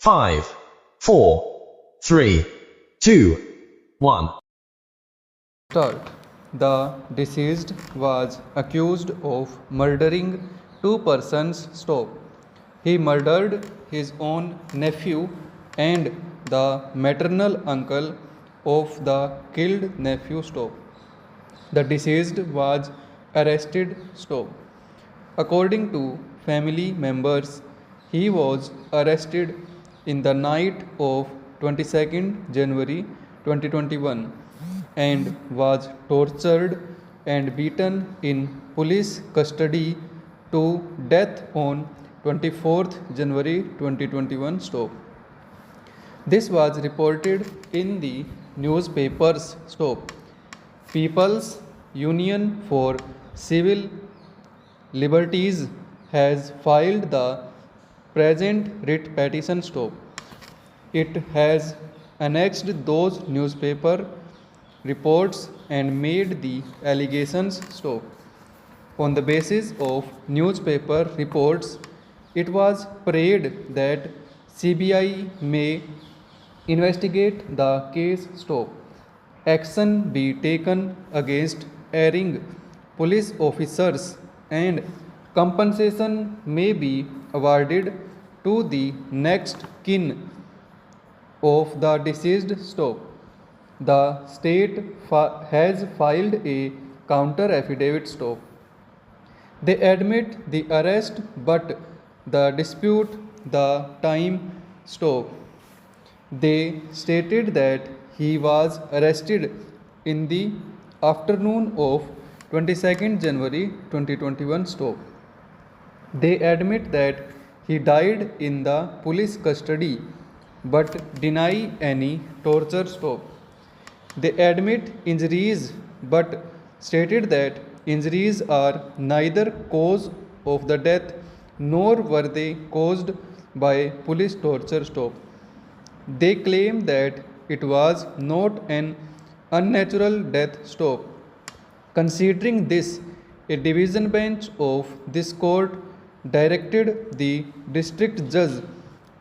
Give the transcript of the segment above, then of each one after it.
5, 4, 3, 2, 1. Start. The deceased was accused of murdering two persons. Stop. He murdered his own nephew and the maternal uncle of the killed nephew. Stop. The deceased was arrested. Stop. According to family members, he was arrested in the night of 22nd January 2021 and was tortured and beaten in police custody to death on 24th January 2021. Stop. This was reported in the newspapers. Stop. People's Union for Civil Liberties has filed the present writ petition. Stop. It has annexed those newspaper reports and made the allegations. Stop. On the basis of newspaper reports, it was prayed that CBI may investigate the case. Stop. Action be taken against erring police officers and compensation may be awarded to the next kin of the deceased. Stop. The state has filed a counter affidavit. Stop. They admit the arrest but the dispute the time. Stop. They stated that he was arrested in the afternoon of 22nd January 2021. Stop. They admit that he died in the police custody but deny any torture. Stop. They admit injuries but stated that injuries are neither cause of the death nor were they caused by police torture. Stop. They claim that it was not an unnatural death. Stop. Considering this, a division bench of this court directed the district judge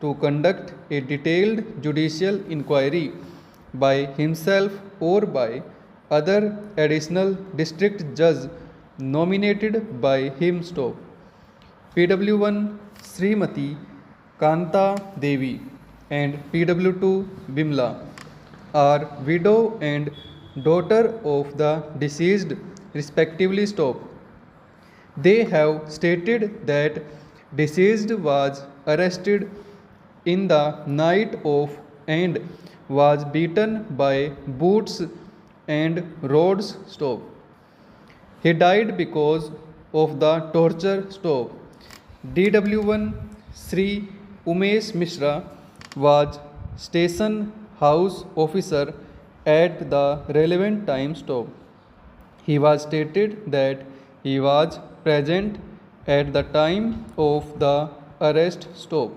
to conduct a detailed judicial inquiry by himself or by other additional district judge nominated by him. Stop. PW1 Srimati Kanta Devi and PW2 Bimla are widow and daughter of the deceased respectively. Stop. They have stated that deceased was arrested in the night of and was beaten by boots and rods. Stop. He died because of the torture. Stop. DW1 Sri Umesh Mishra was station house officer at the relevant time. Stop. He was stated that he was present at the time of the arrest. Stop.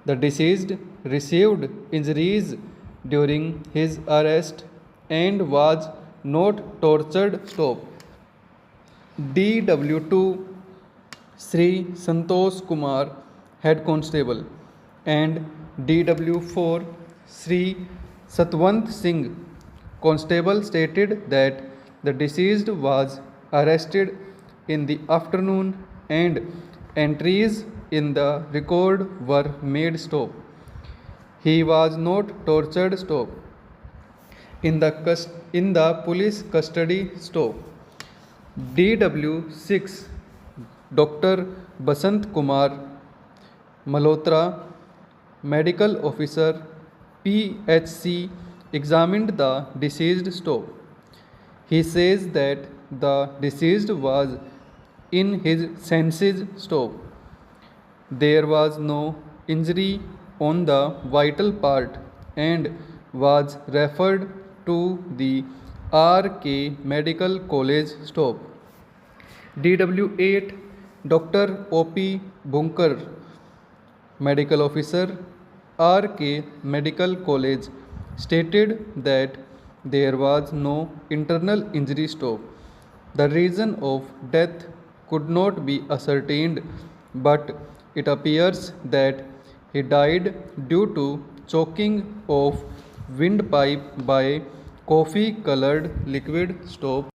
The deceased received injuries during his arrest and was not tortured. Stop. DW2 Sri Santosh Kumar, Head Constable, and DW4 Sri Satwant Singh, Constable, stated that the deceased was arrested in the afternoon and entries in the record were made. Stop. He was not tortured. Stop. In the police custody. Stop. DW6 Dr. Basant Kumar Malhotra, Medical Officer, PHC, examined the deceased. Stop. He says that the deceased was in his senses. Stop. There was no injury on the vital part and was referred to the RK Medical College. Stop. DW8 Dr. OP Bunkar, Medical Officer, RK Medical College, stated that there was no internal injury. Stop. The reason of death could not be ascertained, but it appears that He died due to choking of windpipe by coffee colored liquid. Stop.